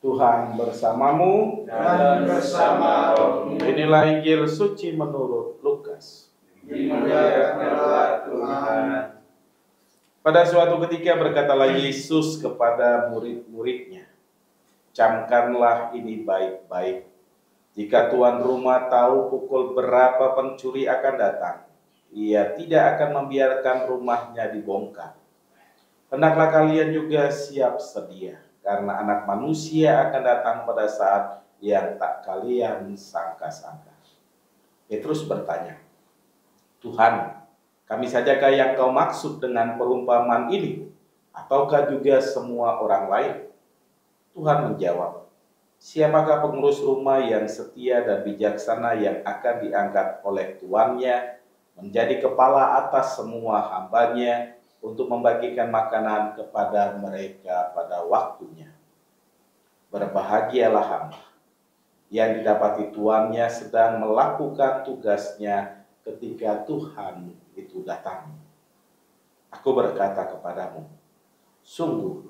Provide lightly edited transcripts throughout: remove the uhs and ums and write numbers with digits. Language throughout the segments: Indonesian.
Tuhan bersamamu dan bersama rohmu. Inilah Injil suci menurut Lukas. Dimuliakanlah Tuhan. Pada suatu ketika berkatalah Yesus kepada murid-muridnya, "Camkanlah ini baik-baik. Jika tuan rumah tahu pukul berapa pencuri akan datang, ia tidak akan membiarkan rumahnya dibongkar. Hendaklah kalian juga siap sedia, karena Anak Manusia akan datang pada saat yang tak kalian sangka-sangka." Petrus bertanya, "Tuhan, kami sajakah yang kau maksud dengan perumpamaan ini, ataukah juga semua orang lain?" Tuhan menjawab, "Siapakah pengurus rumah yang setia dan bijaksana yang akan diangkat oleh tuannya menjadi kepala atas semua hambanya untuk membagikan makanan kepada mereka pada waktunya? Berbahagialah hamba yang didapati tuannya sedang melakukan tugasnya ketika Tuhan itu datang. Aku berkata kepadamu, sungguh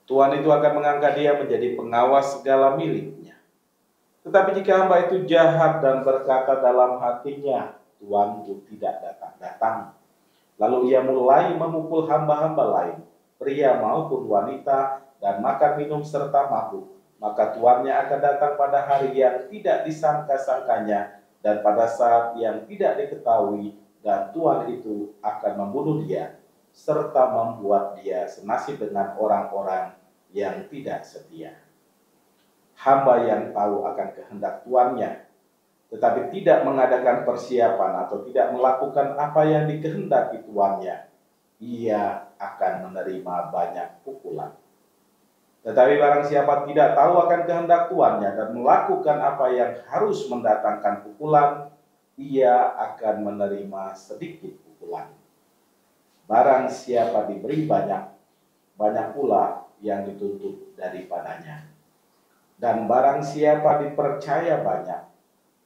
Tuhan itu akan mengangkat dia menjadi pengawas segala miliknya. Tetapi jika hamba itu jahat dan berkata dalam hatinya, Tuanku tidak datang-datang, lalu ia mulai memukul hamba-hamba lain, pria maupun wanita, dan makan minum serta mabuk, maka tuannya akan datang pada hari yang tidak disangka-sangkanya dan pada saat yang tidak diketahui, dan tuan itu akan membunuh dia serta membuat dia senasib dengan orang-orang yang tidak setia. Hamba yang tahu akan kehendak tuannya tetapi tidak mengadakan persiapan atau tidak melakukan apa yang dikehendaki tuannya, ia akan menerima banyak pukulan. Tetapi barang siapa tidak tahu akan kehendak tuannya dan melakukan apa yang harus mendatangkan pukulan, ia akan menerima sedikit pukulan. Barang siapa diberi banyak, banyak pula yang dituntut daripadanya. Dan barang siapa dipercaya banyak,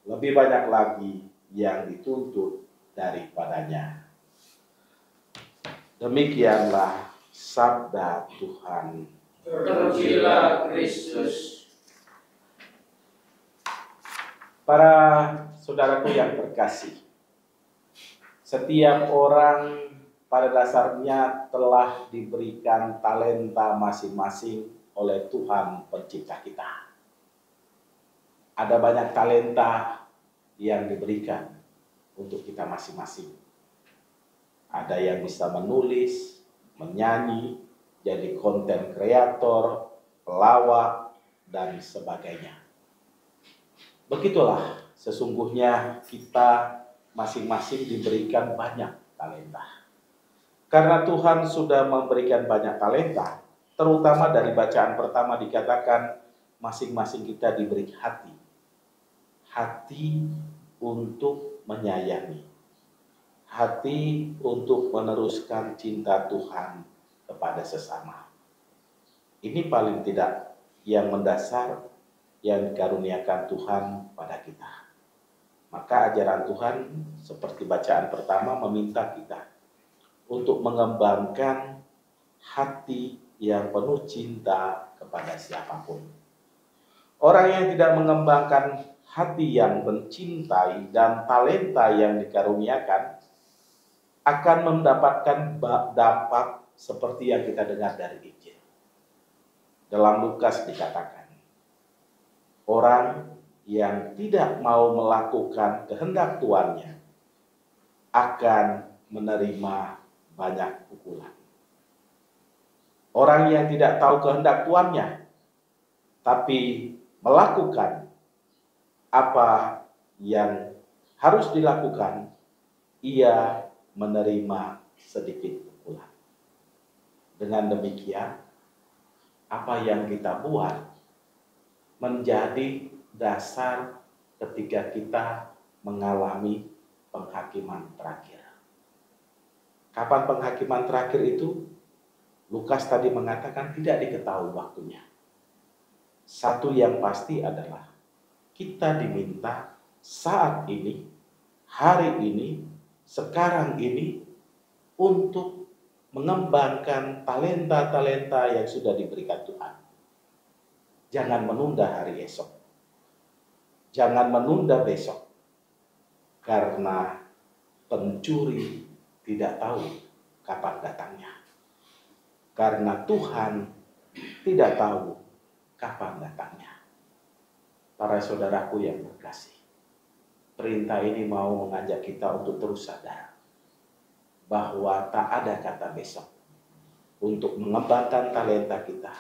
lebih banyak lagi yang dituntut daripadanya. Demikianlah sabda Tuhan. Terpujilah Kristus. Para saudaraku yang terkasih, setiap orang pada dasarnya telah diberikan talenta masing-masing oleh Tuhan pencipta kita. Ada banyak talenta yang diberikan untuk kita masing-masing. Ada yang bisa menulis, menyanyi, jadi konten kreator, pelawak, dan sebagainya. Begitulah sesungguhnya kita masing-masing diberikan banyak talenta. Karena Tuhan sudah memberikan banyak talenta, terutama dari bacaan pertama dikatakan masing-masing kita diberi hati. Hati untuk menyayangi. Hati untuk meneruskan cinta Tuhan kepada sesama. Ini paling tidak yang mendasar yang dikaruniakan Tuhan pada kita. Maka ajaran Tuhan seperti bacaan pertama meminta kita untuk mengembangkan hati yang penuh cinta kepada siapapun. Orang yang tidak mengembangkan hati yang mencintai dan talenta yang dikaruniakan akan mendapatkan dampak seperti yang kita dengar dari Injil. Dalam Lukas dikatakan, orang yang tidak mau melakukan kehendak tuannya akan menerima banyak pukulan. Orang yang tidak tahu kehendak tuannya, tapi melakukan apa yang harus dilakukan, ia menerima sedikit pukulan. Dengan demikian, apa yang kita buat menjadi dasar ketika kita mengalami penghakiman terakhir. Kapan penghakiman terakhir itu? Lukas tadi mengatakan tidak diketahui waktunya. Satu yang pasti adalah kita diminta saat ini, hari ini, sekarang ini untuk mengembangkan talenta-talenta yang sudah diberikan Tuhan. Jangan menunda hari esok. Jangan menunda besok. Karena pencuri tidak tahu kapan datangnya. Karena Tuhan tidak tahu kapan datangnya. Para saudaraku yang terkasih, perintah ini mau mengajak kita untuk terus sadar bahwa tak ada kata besok untuk mengembangkan talenta kita,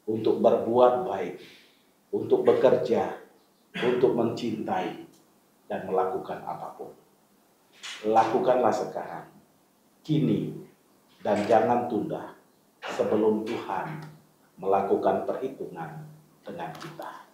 untuk berbuat baik, untuk bekerja, untuk mencintai, dan melakukan apapun. Lakukanlah sekarang, kini, dan jangan tunda sebelum Tuhan melakukan perhitungan dengan kita.